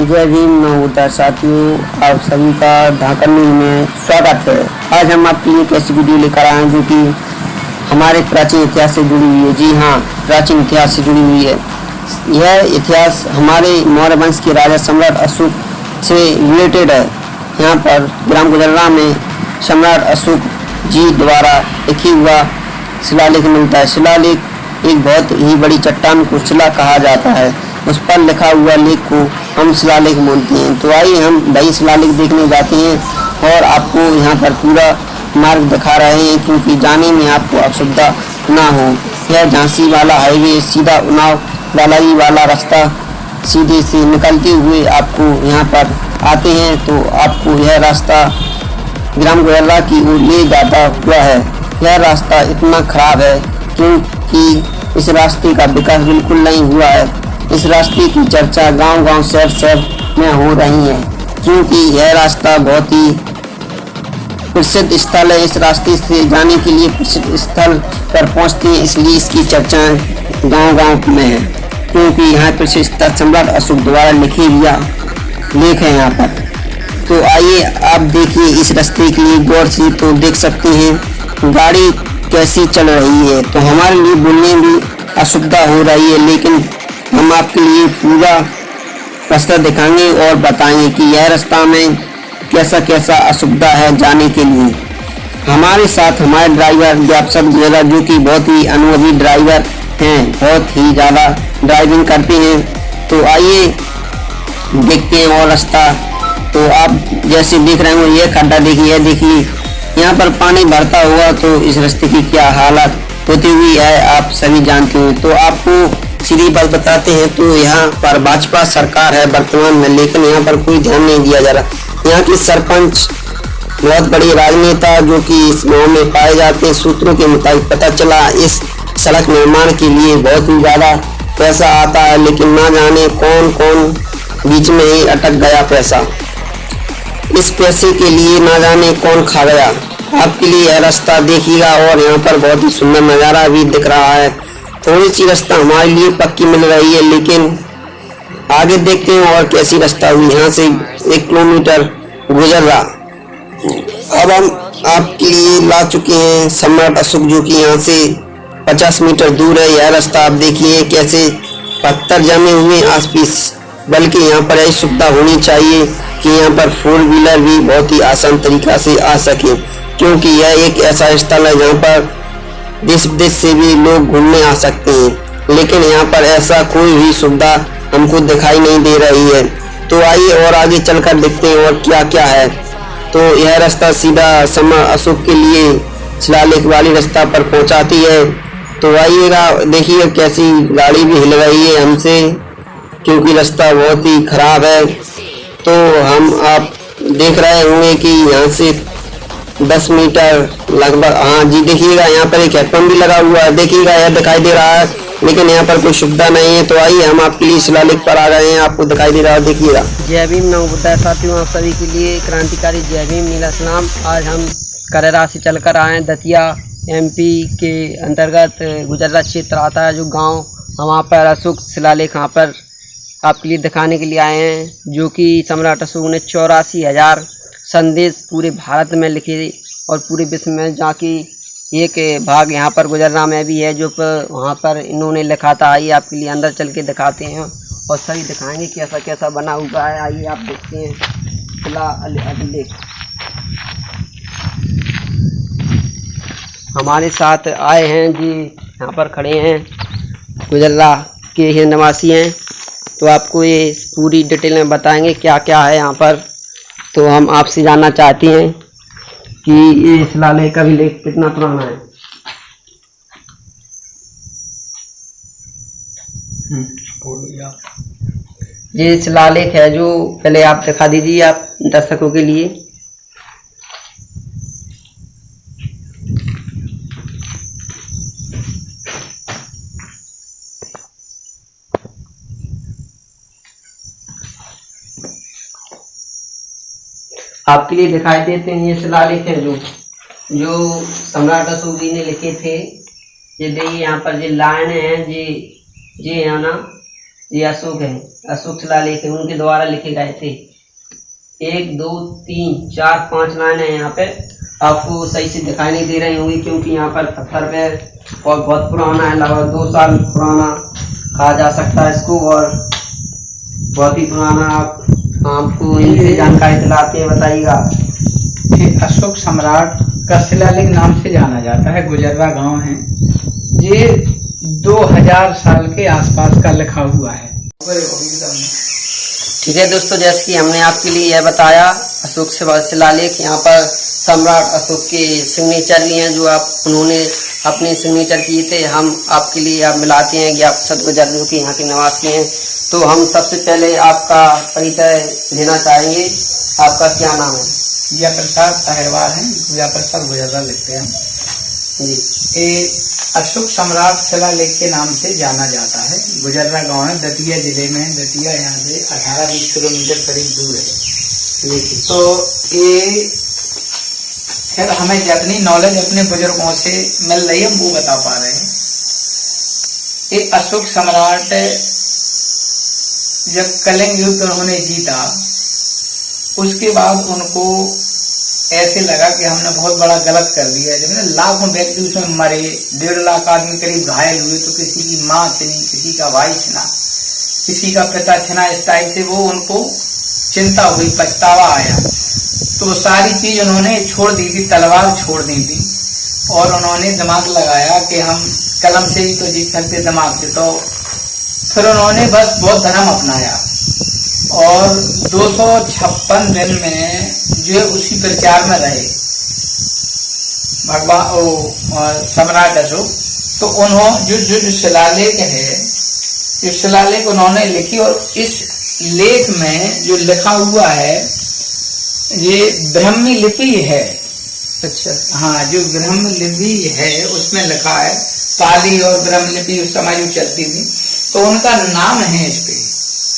जय भीम नमोदर साथियों, आप सभी का ढाका न्यूज़ में स्वागत है। आज हम आपके लिए एक ऐसी वीडियो लेकर आए हैं जो कि हमारे प्राचीन इतिहास से जुड़ी हुई है। जी हाँ, प्राचीन इतिहास से जुड़ी हुई है। यह इतिहास हमारे मौर्य वंश के राजा सम्राट अशोक से रिलेटेड है। यहाँ पर ग्राम गुजर्रा में सम्राट अशोक जी द्वारा लिखी हुआ शिलालेख मिलता है। शिलालेख एक बहुत ही बड़ी चट्टान को शिला कहा जाता है। उस पर लिखा हुआ लेख को हम शिलालेख बोलते हैं। तो आइए हम वही शिलालेख देखने जाते हैं और आपको यहाँ पर पूरा मार्ग दिखा रहे हैं, क्योंकि जाने में आपको असुविधा ना हो। यह झांसी वाला हाईवे सीधा उन्नाव बालाजी वाला रास्ता सीधे से निकलते हुए आपको यहाँ पर आते हैं तो आपको यह रास्ता ग्राम गुजर्रा की ओर ले जाता हुआ है। यह रास्ता इतना खराब है क्योंकि इस रास्ते का विकास बिल्कुल नहीं हुआ है। इस रास्ते की चर्चा गांव-गांव शहर में हो रही है, क्योंकि यह रास्ता बहुत ही प्रसिद्ध स्थल है। इस रास्ते से जाने के लिए प्रसिद्ध स्थल पर पहुंचते हैं, इसलिए इसकी चर्चाएं गांव-गांव में है, क्योंकि यहाँ प्रसिद्ध स्थल सम्राट अशोक द्वारा लिखे हुआ लेख है यहाँ पर। तो आइए आप देखिए इस रास्ते के लिए गौर से, तो देख सकते हैं गाड़ी कैसी चल रही है। तो हमारे लिए बोलने में असुविधा हो रही है, लेकिन हम आपके लिए पूरा रास्ता दिखाएंगे और बताएंगे कि यह रास्ता में कैसा कैसा असुविधा है जाने के लिए। हमारे साथ हमारे ड्राइवर व्यापसर गुजरा, जो कि बहुत ही अनुभवी ड्राइवर हैं, बहुत ही ज़्यादा ड्राइविंग करते हैं। तो आइए देखते हैं और रास्ता। तो आप जैसे देख रहे हो, ये खड्डा देखिए, यहाँ पर पानी भरता हुआ तो इस रास्ते की क्या हालत होती हुई है आप सभी जानते हो। तो आपको सीधी बात बताते हैं, तो यहाँ पर भाजपा सरकार है वर्तमान में, लेकिन यहाँ पर कोई ध्यान नहीं दिया जा रहा। यहाँ की सरपंच बहुत बड़ी राजनेता जो कि इस गाँव में पाए जाते हैं, सूत्रों के मुताबिक पता चला इस सड़क निर्माण के लिए बहुत ही ज़्यादा पैसा आता है, लेकिन ना जाने कौन कौन बीच में ही अटक गया पैसा। इस पैसे के लिए ना जाने कौन खा गया। आपके लिए यह रास्ता देखिएगा और यहाँ पर बहुत ही सुंदर नज़ारा भी दिख रहा है। थोड़ी सी रास्ता हमारे लिए पक्की मिल रही है, लेकिन आगे देखते हैं और कैसी रास्ता हुई। यहाँ से 1 किलोमीटर गुजर रहा। अब हम आपके लिए ला चुके हैं सम्राट अशोक, जो कि यहाँ से 50 मीटर दूर है। यह रास्ता आप देखिए कैसे पत्थर जमे हुए आस-पास, बल्कि यहाँ पर यही सुविधा होनी चाहिए कि यहाँ पर 4 व्हीलर भी बहुत ही आसान तरीका से आ सके, क्योंकि यह एक ऐसा स्थल है जहाँ पर देश विदेश से भी लोग घूमने आ सकते हैं, लेकिन यहाँ पर ऐसा कोई भी सुविधा हमको दिखाई नहीं दे रही है। तो आइए और आगे चलकर देखते हैं और क्या क्या है। तो यह रास्ता सीधा सम्राट अशोक के लिए शिलालेख वाली रास्ता पर पहुँचाती है। तो आइएगा, देखिए कैसी गाड़ी भी हिल रही है हमसे, क्योंकि रास्ता बहुत ही खराब है। तो आप देख रहे होंगे कि यहाँ से 10 मीटर लगभग, हाँ जी देखिएगा यहाँ पर एक हेडपम्प भी लगा हुआ है, देखिएगा यह दिखाई दे रहा है, लेकिन यहाँ पर कोई सुविधा नहीं है। तो आइए हम आपके लिए शिलालेख पर आ गए हैं, आपको दिखाई दे रहा है, देखिएगा। जय भीम नमोदर साथियों, आप सभी के लिए क्रांतिकारी जय भीम नीला सलाम। आज हम करेरा से चलकर आए दतिया MP के अंतर्गत गुजर्रा क्षेत्र आता है जो गाँव, वहाँ पर अशोक शिलालेख यहाँ पर आपके लिए दिखाने के लिए आए हैं, जो कि सम्राट अशोक ने 84,000 संदेश पूरे भारत में लिखे और पूरे विश्व में, जहाँ की एक भाग यहाँ पर गुजर्रा में भी है जो वहाँ पर इन्होंने लिखा था। आइए आपके लिए अंदर चल के दिखाते हैं और सही दिखाएंगे कैसा कैसा बना हुआ है। आइए आप देखते हैं शिलालेख। हमारे साथ आए हैं जी, यहाँ पर खड़े हैं, गुजर्रा के ही निवासी हैं, तो आपको ये पूरी डिटेल में बताएंगे क्या क्या है यहाँ पर। तो हम आपसे जानना चाहते हैं कि ये शिलालेख का अभिलेख कितना पुराना है। ये शिलालेख है जो पहले आप दिखा दीजिए आप दर्शकों के लिए। आपके लिए दिखाई देते हैं ये शिलालेख है जो सम्राट अशोक जी ने लिखे थे। ये देखिए यहाँ पर जो लाइन है जी है ना, ये अशोक है, अशोक शिलालेख है, उनके द्वारा लिखे गए थे। 1 2 3 4 5 लाइन है यहाँ पे, आपको सही से दिखाई नहीं दे रही होंगी क्योंकि यहाँ पर पत्थर पे और बहुत पुराना है, लगभग 2 साल पुराना कहा जा सकता है इसको, और बहुत ही पुराना। आपको इनसे जानकारी दिलाते हैं, बताइएगा। ये अशोक सम्राट का शिलालेख नाम से जाना जाता है, गुजर्रा गांव है। ये 2000 साल के आसपास का लिखा हुआ है। ठीक है दोस्तों, जैसे कि हमने आपके लिए यह बताया अशोक शिलालेख, यहाँ पर सम्राट अशोक के सिग्नेचर भी हैं जो उन्होंने अपने सिग्नेचर किए थे। हम आपके लिए आप मिलाते हैं ज्ञापसद गुजर जो कि यहाँ के निवासी हैं। तो हम सबसे पहले आपका परिचय लेना चाहेंगे, आपका क्या नाम है? जया प्रसाद अहिरवार है, जया प्रसाद गुजर्रा लिखते हैं जी। ये अशोक सम्राट शिलालेख के नाम से जाना जाता है। गुजर्रा गांव है, दतिया जिले में है। दतिया यहाँ से 18-20 किलोमीटर करीब दूर है। तो ये खैर हमें जितनी नॉलेज अपने बुजुर्गों से मिल रही है हम वो बता पा रहे हैं। ये अशोक सम्राट जब कलिंग युद्ध उन्होंने जीता, उसके बाद उनको ऐसे लगा कि हमने बहुत बड़ा गलत कर दिया। जब ना लाखों व्यक्ति उसमें मरे, 1.5 लाख आदमी करीब घायल हुए, तो किसी की माँ छिनी, किसी का भाई छिना, किसी का पिता छिना, इस टाइप से वो उनको चिंता हुई, पछतावा आया। तो सारी चीज उन्होंने छोड़ दी थी, तलवार छोड़ दी थी, और उन्होंने दिमाग लगाया कि हम कलम से ही तो जीत सकते, दिमाग से। तो फिर उन्होंने बस बौद्ध धर्म अपनाया, और 256 दिन में जो उसी प्रचार में रहे भगवान सम्राट अशोक। तो उन्होंने जो शिलालेख है, जो शिलालेख उन्होंने लिखी, और इस लेख में जो लिखा हुआ है ये ब्राह्मी लिपि है। अच्छा, हाँ, जो ब्राह्मी लिपि है उसमें लिखा है। पाली और ब्राह्मी लिपि उस समय जो चलती थी, तो उनका नाम है इस पे,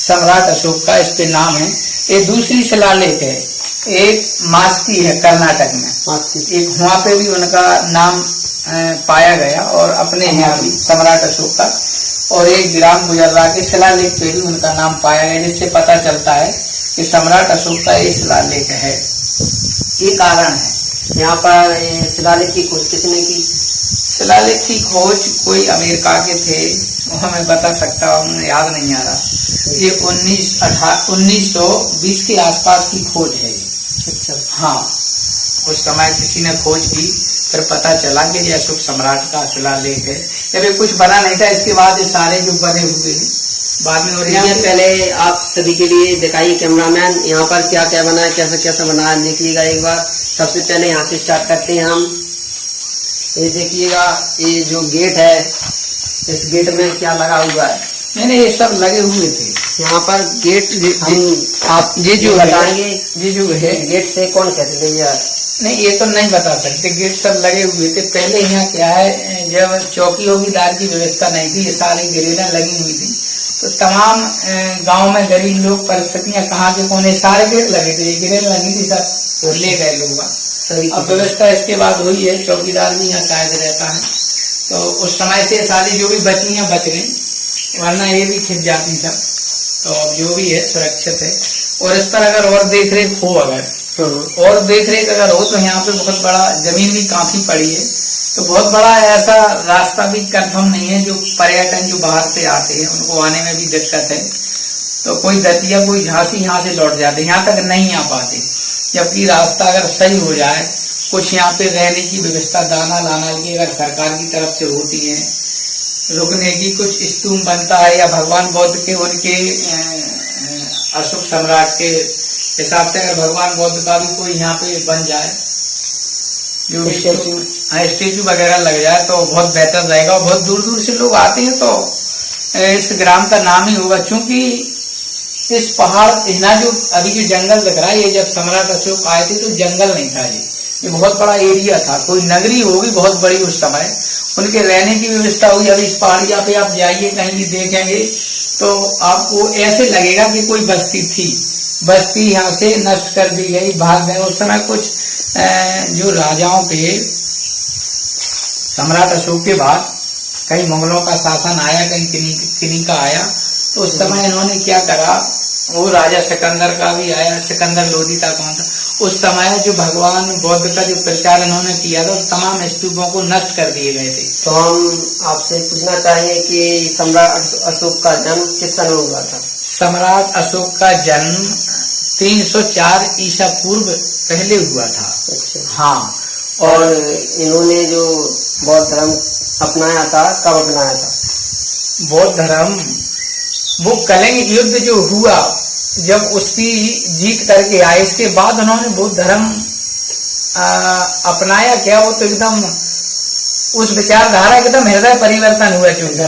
सम्राट अशोक का इस पे नाम है। ये दूसरी शिलालेख है, एक मास्की है कर्नाटक में, एक वहाँ पे भी उनका नाम पाया गया, और अपने यहाँ भी सम्राट अशोक का, और एक ग्राम गुजर्रा के शिलालेख पे भी उनका नाम पाया गया, जिससे पता चलता है कि सम्राट अशोक का ये शिलालेख है। ये कारण है। यहाँ पर शिलालेख की खोज किसने की? शिलालेख की खोज कोई अमेरिका के थे, वो हमें बता सकता हूँ, मुझे याद नहीं आ रहा। ये 1920 के आसपास की खोज है। अच्छा, हाँ, उस समय किसी ने खोज की, फिर पता चला कि ये अशोक सम्राट का शिलालेख है। जब कुछ बना नहीं था, इसके बाद ये सारे जो बने हुए हैं बाद में। और यहाँ पहले आप सभी के लिए दिखाइए कैमरामैन, यहाँ पर क्या क्या बना है, कैसा कैसा बना है, देखिएगा एक बार। सबसे पहले यहाँ से स्टार्ट करते हैं हम। ये देखिएगा, ये जो गेट है, इस गेट में क्या लगा हुआ है? मैंने ये सब लगे हुए थे यहाँ पर गेट। आप ये जो बताएंगे, ये जो है गेट से कौन कहते भैया? नहीं, ये तो नहीं बता सकते। गेट सब लगे हुए थे। पहले यहाँ क्या है, जब चौकी चौकीदार की व्यवस्था नहीं थी, ये सारी ग्रिलें लगी हुई थी, तो तमाम गांव में गरीब लोग, परिस्थितियां कहाँ के कोने, सारे गेट लगे थे, ये ग्रिल लगी थी, सब ले गए लोग। अब व्यवस्था इसके बाद हुई है, चौकीदार भी यहाँ शायद रहता है, तो उस समय से सारी जो भी बची हैं बच गई, वरना ये भी खिंच जाती सब। तो अब जो भी है सुरक्षित है। और इस पर अगर और देख रेख हो, और देख रेख अगर हो, तो यहाँ पे बहुत बड़ा जमीन भी काफी पड़ी है, तो बहुत बड़ा ऐसा रास्ता भी कंफर्म नहीं है। जो पर्यटन जो बाहर से आते हैं उनको आने में भी दिक्कत है, तो कोई दतिया कोई झांसी यहाँ से लौट जाते, यहाँ तक नहीं आ पाते। जबकि रास्ता अगर सही हो जाए, कुछ यहाँ पे रहने की व्यवस्था, दाना लाना की अगर सरकार की तरफ से होती है, रुकने की कुछ स्तूप बनता है, या भगवान बौद्ध के उनके अशोक सम्राट के हिसाब से अगर भगवान बौद्ध का भी कोई यहाँ पे बन जाए, जो स्टेचू वगैरह लग जाए, तो बहुत बेहतर रहेगा। बहुत दूर दूर से लोग आते हैं, तो इस ग्राम का नाम ही होगा। क्योंकि इस पहाड़ यहाँ जो अभी जो जंगल दिख रहा है, ये जब सम्राट अशोक आए थे तो जंगल नहीं था, ये बहुत बड़ा एरिया था। कोई नगरी होगी बहुत बड़ी उस समय, उनके रहने की व्यवस्था हुई। अभी इस पहाड़िया पे आप जाइए, कहीं भी देखेंगे तो आपको ऐसे लगेगा कि कोई बस्ती थी, बस्ती यहाँ से नष्ट कर दी गई, भाग गए। उस समय कुछ जो राजाओं के, सम्राट अशोक के बाद कई मुगलों का शासन आया, कहीं किन्हीं का आया, तो उस समय इन्होंने क्या करा, वो राजा सिकंदर का भी आया, सिकंदर लोधी था कौन था, उस समय जो भगवान बौद्ध का जो प्रचार इन्होंने किया था, तमाम स्तूपों को नष्ट कर दिए गए थे। तो हम आपसे पूछना चाहेंगे कि सम्राट अशोक का जन्म किस सन में हुआ था? सम्राट अशोक का जन्म 304 ईसा पूर्व पहले हुआ था। अच्छा। हाँ। और इन्होंने जो बौद्ध धर्म अपनाया था, कब अपनाया था? बौद्ध धर्म वो कलिंग युद्ध जो हुआ, जब उसकी जीत करके आए, इसके बाद उन्होंने बौद्ध धर्म अपनाया क्या, वो तो एकदम उस विचारधारा एकदम हृदय परिवर्तन हुआ। चूंकि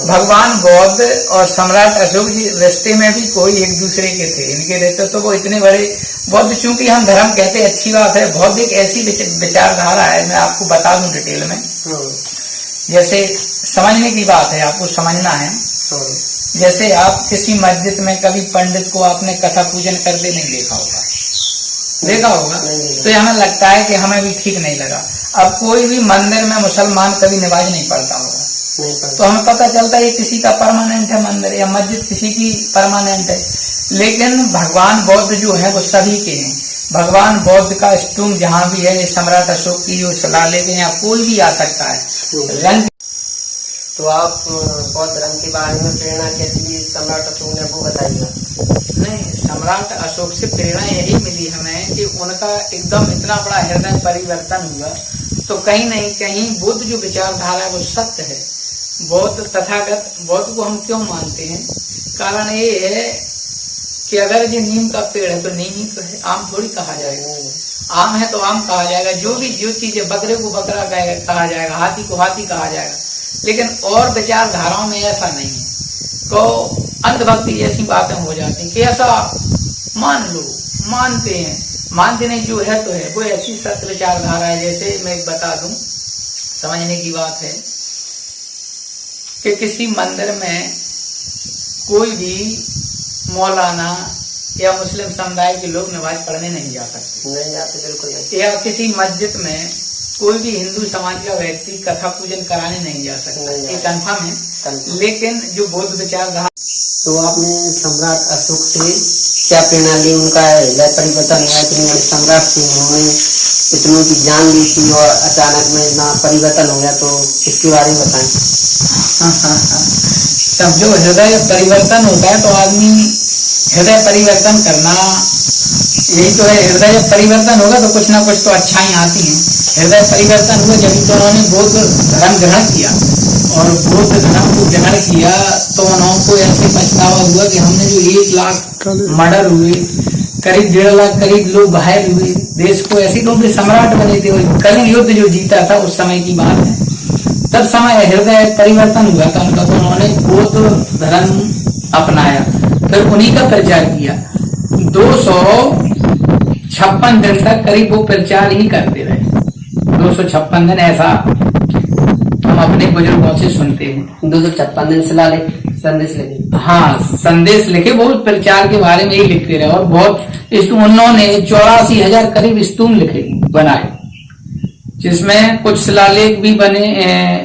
भगवान बौद्ध और सम्राट अशोक जी रिश्ते में भी कोई एक दूसरे के थे, इनके रिश्ते तो वो इतने बड़े बौद्ध, चूंकि हम धर्म कहते अच्छी बात है, बौद्ध एक ऐसी विचारधारा है, मैं आपको बता दूं डिटेल में, जैसे समझने की बात है, आपको समझना है। जैसे आप किसी मस्जिद में कभी पंडित को आपने कथा पूजन करते नहीं देखा होगा, देखा होगा, तो हमें लगता है कि हमें भी ठीक नहीं लगा। अब कोई भी मंदिर में मुसलमान कभी नमाज नहीं पढ़ता होगा, तो हमें पता चलता है किसी का परमानेंट है मंदिर या मस्जिद किसी की परमानेंट है। लेकिन भगवान बौद्ध जो है वो सभी के हैं। भगवान बौद्ध का स्तूप जहाँ भी है, सम्राट अशोक की जो शिलालेख है, यहाँ कोई भी आ सकता है। रंग तो आप बौद्ध धर्म के बारे में प्रेरणा कैसी ली सम्राट अशोक ने, वो बताइएगा। नहीं, सम्राट अशोक से प्रेरणा यही मिली हमें कि उनका एकदम इतना बड़ा हृदय परिवर्तन हुआ, तो कहीं नहीं कहीं बुद्ध जो विचारधारा है वो सत्य है। बौद्ध तथागत बौद्ध को हम क्यों मानते हैं, कारण ये है कि अगर ये नीम का पेड़ है तो नीम ही तो है, आम थोड़ी कहा जाएगा, आम है तो आम कहा जाएगा, जो चीज है, बकरे को बकरा कहा जाएगा, हाथी को हाथी कहा जाएगा। लेकिन और विचारधाराओं में ऐसा नहीं है, तो अंधभक्ति जैसी बातें हो जाती हैं कि ऐसा मान लो, मानते हैं, मानते नहीं, जो है तो है, वो ऐसी सत्य विचारधारा है। जैसे मैं एक बता दूं, समझने की बात है कि किसी मंदिर में कोई भी मौलाना या मुस्लिम समुदाय के लोग नमाज पढ़ने नहीं जा सकते, नहीं जाते, बिल्कुल नहीं। या किसी मस्जिद में कोई भी हिंदू समाज का व्यक्ति कथा पूजन कराने नहीं जा सकता, ये कन्फर्म है। लेकिन जो बौद्ध विचारधारा, तो आपने सम्राट अशोक से क्या प्रेरणा ली? उनका हृदय परिवर्तन हुआ, इतने बड़े सम्राट थे, उन्होंने इतनों की जान ली थी और अचानक में इतना परिवर्तन हो गया, तो इसके बारे में बताएं। सब जो हृदय परिवर्तन होता है, तो आदमी हृदय परिवर्तन करना यही तो है। हृदय परिवर्तन होगा तो कुछ ना कुछ तो अच्छाई आती हैं। हृदय परिवर्तन हुआ जब तो उन्होंने बौद्ध धर्म ग्रहण किया, और बौद्ध धर्म को ग्रहण किया तो उनको ऐसे पछतावा हुआ कि हमने जो 1 लाख मर्डर हुए, करीब 1.5 लाख करीब लोग घायल हुए, देश को ऐसे लोग सम्राट बने थे, कलिंग युद्ध जो जीता था उस समय की बात है, तब समय हृदय परिवर्तन हुआ था उनका, तो उन्होंने बौद्ध धर्म अपनाया, फिर उन्हीं का प्रचार किया। 256 दिन तक करीब वो प्रचार ही करते रहे, 256 दिन, ऐसा हम अपने बुजुर्गों से सुनते हैं। 256 दिन संदेश लिखे, हाँ, संदेश लिखे, बहुत प्रचार के बारे में ही लिखते रहे, और बहुत उन्होंने 84,000 करीब स्तूप लिखे बनाए, जिसमें कुछ शिलालेख भी बने,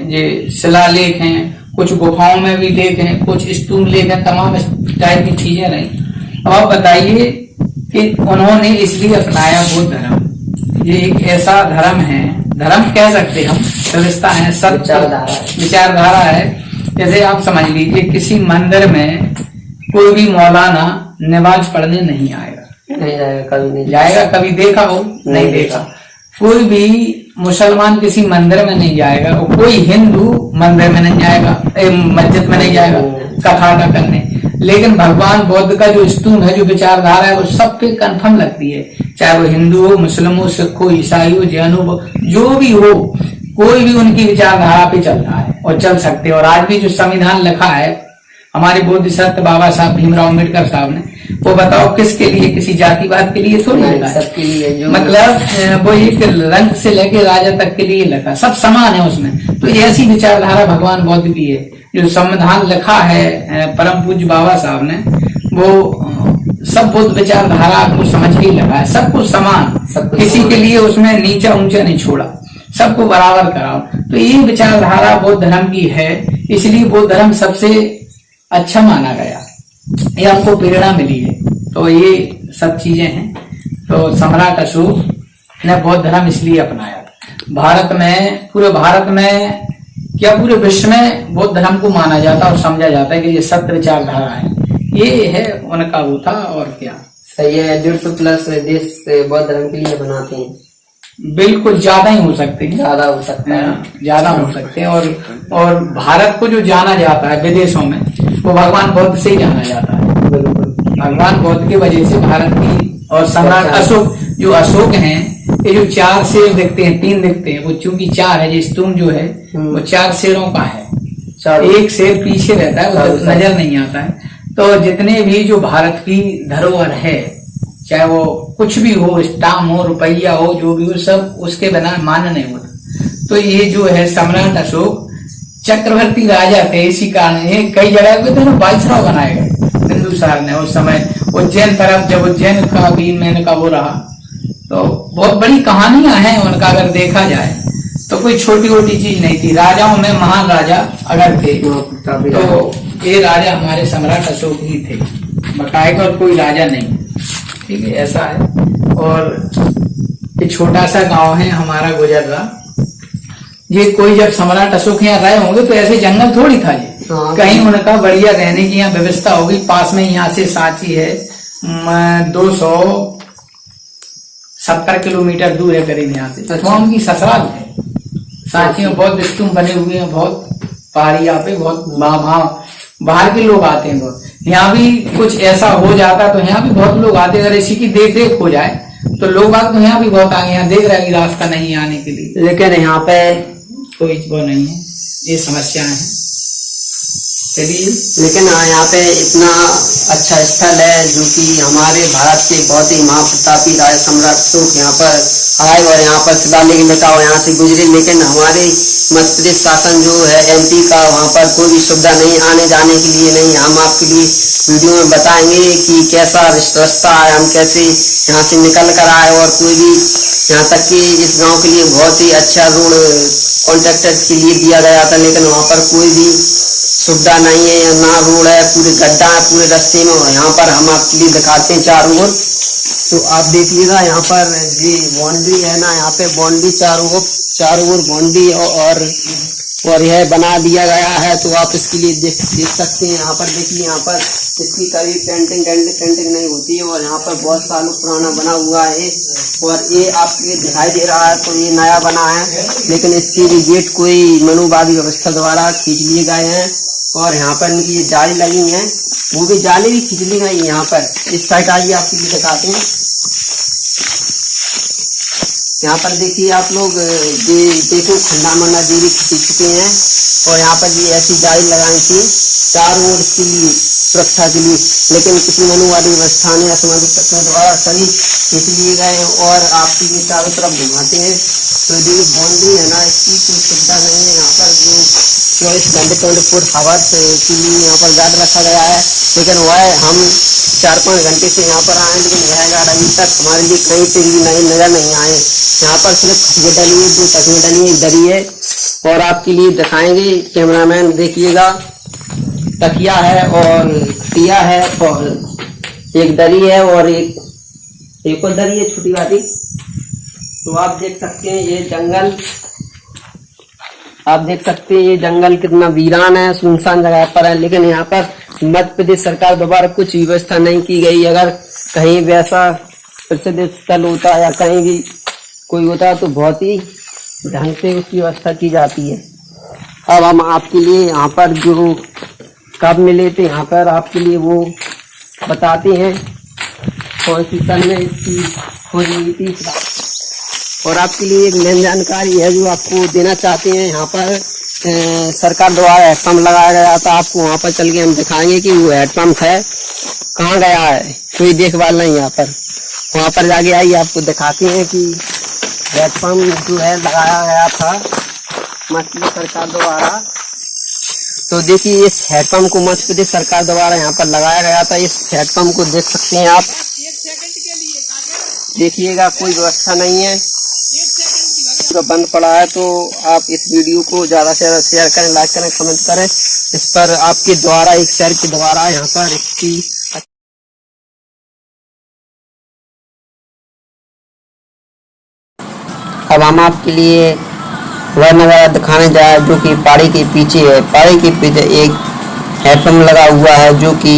ये शिलालेख हैं, कुछ गुफाओं में भी लेख हैं, कुछ स्तूप लेख हैं, तमाम टाइप की चीजें रही। अब आप बताइए कि उन्होंने इसलिए अपनाया बौद्ध धर्म। ये एक ऐसा धर्म है, धर्म कह सकते हम, व्यवस्था है, सत्य विचारधारा है। जैसे आप समझ लीजिए किसी मंदिर में कोई भी मौलाना नमाज पढ़ने नहीं आएगा, नहीं जाएगा, कभी नहीं जाएगा, कभी देखा हो, नहीं देखा। कोई भी मुसलमान किसी मंदिर में नहीं जाएगा, और कोई हिंदू मंदिर में नहीं जाएगा, मस्जिद में नहीं जाएगा कथा का करने। लेकिन भगवान बौद्ध का जो स्तूप है, जो विचारधारा है, वो सबके कन्फर्म लगती है, चाहे वो हिंदू हो, मुस्लिम हो, सिख हो, ईसाई हो, जैन हो, जो भी हो, कोई भी उनकी विचारधारा पे चल रहा है और चल सकते हैं। और आज भी जो संविधान लिखा है हमारे बोधिसत्व बाबा साहब भीमराव अम्बेडकर साहब ने, वो बताओ किसके लिए, किसी जातिवाद के लिए थोड़ी लिखा है, सबके लिए, मतलब वो एक रंग से लेके राजा तक के लिए लिखा, सब समान है उसमें। तो ऐसी विचारधारा भगवान बौद्ध की है, जो संविधान लिखा है परम पूज्य बाबा साहब ने, वो सब बुद्ध विचारधारा को समझ के लगा है, सबको समान, किसी के लिए उसमें नीचा ऊंचा नहीं छोड़ा, सबको बराबर कराओ। तो ये विचारधारा बौद्ध धर्म की है, इसलिए बौद्ध धर्म सबसे अच्छा माना गया। ये हमको प्रेरणा मिली है। तो ये सब चीजें हैं। तो सम्राट अशोक ने बौद्ध धर्म इसलिए अपनाया था। भारत में, पूरे भारत में क्या पूरे विश्व में बौद्ध धर्म को माना जाता है और समझा जाता है कि ये सत्य विचारधारा है। ये है उनका वो था। और क्या सही है, 150+ देश बौद्ध धर्म के लिए बनाते हैं। बिल्कुल ज्यादा ही हो सकते हैं, ज्यादा हो सकता है, ज्यादा हो सकते हैं। और भारत को जो जाना जाता है विदेशों में, वो भगवान बुद्ध से ही जाना जाता है। बिल्कुल भगवान बुद्ध की वजह से भारत की। और सम्राट अशोक, जो अशोक हैं, ये जो 4 शेर दिखते हैं, 3 दिखते हैं, वो चूंकि 4 है, जिस तुम जो है वो 4 शेरों का है। एक शेर पीछे रहता है, वो नजर नहीं आता है। तो जितने भी जो भारत की धरोहर है, चाहे वो कुछ भी हो, स्टाम्प हो, रुपया हो, जो भी हो, सब उसके बिना मान्य नहीं होता। तो ये जो है सम्राट अशोक चक्रवर्ती राजा थे, इसी कारण ये कई जगह पे तो वाइसराय बनाए गए बिंदुसार ने उस समय। उज्जैन तरफ जब उज्जैन का 3 महीने का वो रहा, तो बहुत बड़ी कहानियां हैं उनका। अगर देखा जाए तो कोई छोटी मोटी चीज नहीं थी। राजाओं में महान राजा अगर थे तो ये राजा हमारे सम्राट अशोक ही थे, बकायदा और कोई राजा नहीं। ठीक है, ऐसा है। और ये छोटा सा गांव है हमारा गुजर्रा। ये कोई जब सम्राट अशोक यहाँ रहे होंगे तो ऐसे जंगल थोड़ी था ये। कहीं उनका बढ़िया रहने की यहाँ व्यवस्था होगी। पास में यहाँ से सांची है, 270 किलोमीटर दूर है करीब यहाँ से। तो उनकी ससुराल है सांची में। बहुत स्तूप बने हुए हैं, बहुत पहाड़ी यहाँ पे, बहुत बाहर के लोग आते हैं बहुत। यहाँ भी कुछ ऐसा हो जाता तो यहाँ भी बहुत लोग आते। अगर इसी की देख रेख हो जाए तो लोग आते तो यहाँ भी बहुत आगे। यहाँ देख रहे हैं रास्ता नहीं आने के लिए, लेकिन यहाँ पे कोई वो नहीं है। ये समस्याएं हैं। चलिए, लेकिन यहाँ पे इतना अच्छा स्थल है जो कि हमारे भारत के बहुत ही महाप्रतापी राजा सम्राट अशोक यहाँ पर आए और यहाँ पर शिलालेख लिखा और यहाँ से गुजरे। लेकिन हमारे मध्य प्रदेश शासन जो है MP का, वहाँ पर कोई भी सुविधा नहीं, आने जाने के लिए नहीं। हम आपके लिए वीडियो में बताएंगे कि कैसा रास्ता है, हम कैसे यहाँ से निकल कर आए। और कोई भी यहाँ तक कि इस गांव के लिए बहुत ही अच्छा रोड कॉन्ट्रैक्टर के लिए दिया गया था, लेकिन वहाँ पर कोई भी सुविधा नहीं है, ना रोड है, पूरे गड्ढा है पूरे रास्ते में। यहाँ पर हम आपके लिए दिखाते हैं चारों ओर। तो आप देखिएगा यहाँ पर ये बाउंड्री है ना, यहाँ पे बाउंड्री चारों ओर बाउंड्री और यह बना दिया गया है। तो आप इसके लिए देख सकते हैं। यहाँ पर देखिए, यहाँ पर इसकी कभी पेंटिंग नहीं होती है और यहाँ पर बहुत सालों पुराना बना हुआ है। और ये आपके दिखाई दे रहा है तो ये नया बना है, लेकिन इसके भी गेट कोई मनुवादी व्यवस्था द्वारा खींच लिए गए हैं। और यहाँ पर इनकी ये जाली लगी है, वो भी जाली भी खींच ली गई। यहाँ पर इस साइड आइए, आपके लिए दिखाते हैं। यहाँ पर देखिए आप लोग, ये देखो खंडा मंडा जी भी खींच चुके हैं। और यहाँ पर ये ऐसी जाली लगाई थी चारों ओर इसके लिए सुरक्षा के लिए, लेकिन किसी मनुवादी व्यवस्था ने असामाजिक तत्वों द्वारा सभी खींच लिए गए और आपकी ये चारों तरफ घुमाते हैं। तो ये बाउंड्री है ना, इसकी कोई सुविधा नहीं है। यहाँ पर जो 24 घंटे 24 आवर्स के लिए यहाँ पर गार्ड रखा गया है, लेकिन वह हम 4-5 घंटे से यहाँ पर आए, लेकिन वह गार्ड अभी तक हमारे लिए कहीं पे भी नजर नहीं आए। यहाँ पर सिर्फ खटिया डली है, 2 तकिया डली है, एक दरी है। और आपके लिए दिखाएंगे, कैमरामैन देखिएगा, तकिया है और खटिया है और एक दरी है और एक और दरी है छोटी वाली। तो आप देख सकते हैं ये जंगल, आप देख सकते हैं ये जंगल कितना वीरान है, सुनसान जगह पर है। लेकिन यहाँ पर मध्य प्रदेश सरकार द्वारा कुछ व्यवस्था नहीं की गई। अगर कहीं वैसा प्रसिद्ध स्थल होता या कहीं भी कोई होता तो बहुत ही ढंग से उसकी व्यवस्था की जाती है। अब हम आपके लिए यहाँ पर जो कब मिले थे, यहाँ पर आपके लिए वो बताते हैं कौन सी सन में इसकी खोज हुई थी। और आपके लिए एक मेन जानकारी है जो आपको देना चाहते हैं। यहाँ पर सरकार द्वारा हैंडपम्प लगाया गया था। आपको वहाँ पर चल के हम दिखाएंगे कि वो हैंडपम्प है कहाँ गया है, कोई देखभाल नहीं यहाँ पर। वहाँ पर जाके आइए, आपको दिखाते हैं कि हैंडपम्प जो है लगाया गया था मध्य प्रदेश सरकार द्वारा। तो देखिए, इस हैंडपम्प को मध्य प्रदेश सरकार द्वारा यहाँ पर लगाया गया था। इस हैंडपम्प को देख सकते हैं आप, देखिएगा कोई व्यवस्था नहीं है, तो बंद पड़ा है। तो आप इस वीडियो को ज़्यादा से ज़्यादा शेयर करें, लाइक करें, कमेंट करें इस पर आपके द्वारा एक सर के द्वारा यहाँ पर इसकी अब हम आपके लिए वह नज़ारा दिखाने जा रहे हैं जो कि पहाड़ी के पीछे है। पहाड़ी के पीछे एक हैंडपंप लगा हुआ है जो कि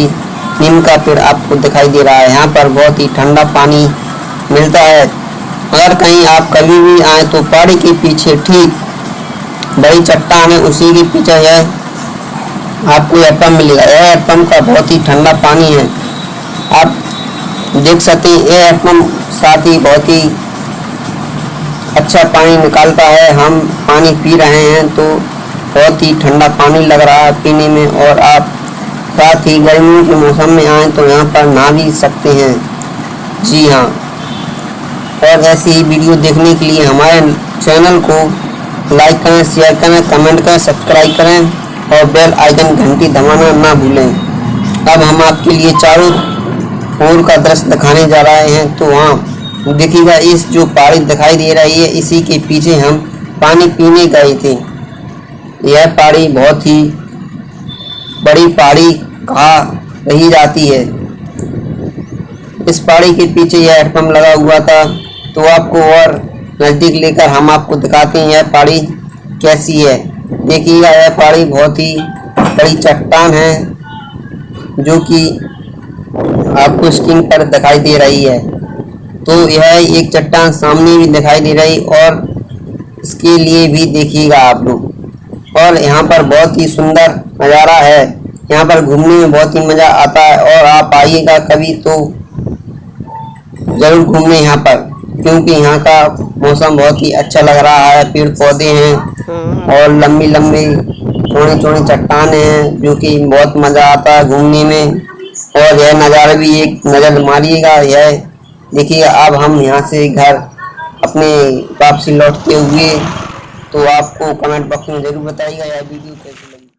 नीम का पेड़ आपको दिखाई दे रहा है। यहाँ पर बहुत ही ठंडा पानी मिलता है। अगर कहीं आप कभी भी आए तो पहाड़ी के पीछे ठीक बड़ी चट्टान है, उसी के पीछे यह आपको हैंडपंप मिलेगा। यह हैंडपंप का बहुत ही ठंडा पानी है, आप देख सकते हैं। यह हैंडपंप साथ ही बहुत ही अच्छा पानी निकालता है। हम पानी पी रहे हैं तो बहुत ही ठंडा पानी लग रहा है पीने में। और आप साथ ही गर्मियों के मौसम में आए तो यहाँ पर नहा भी सकते हैं। जी हाँ, और ऐसी ही वीडियो देखने के लिए हमारे चैनल को लाइक करें, शेयर करें, कमेंट करें, सब्सक्राइब करें और बेल आइकन घंटी दबाना ना भूलें। अब हम आपके लिए चारों ओर का दृश्य दिखाने जा रहे हैं। तो वहाँ देखिएगा, इस जो पहाड़ी दिखाई दे रही है इसी के पीछे हम पानी पीने गए थे। यह पहाड़ी बहुत ही बड़ी पहाड़ी कहा रही जाती है। इस पहाड़ी के पीछे यह हैंडपंप लगा हुआ था। तो आपको और नज़दीक लेकर हम आपको दिखाते हैं यह पहाड़ी कैसी है। देखिएगा, यह पहाड़ी बहुत ही बड़ी चट्टान है जो कि आपको स्क्रीन पर दिखाई दे रही है। तो यह एक चट्टान सामने भी दिखाई दे रही और इसके लिए भी देखिएगा आप लोग। और यहाँ पर बहुत ही सुंदर नज़ारा है। यहाँ पर घूमने में बहुत ही मज़ा आता है और आप आइएगा कभी तो ज़रूर घूमने यहाँ पर, क्योंकि यहाँ का मौसम बहुत ही अच्छा लग रहा है। पेड़ पौधे हैं और लंबी लंबी चौड़ी चौड़ी चट्टानें हैं जो कि बहुत मज़ा आता है घूमने में। और यह नज़ारा भी एक नज़र मारिएगा। यह देखिए, अब हम यहाँ से घर अपने वापसी लौटते हुए, तो आपको कमेंट बॉक्स में ज़रूर बताइएगा यह वीडियो कैसी लगी।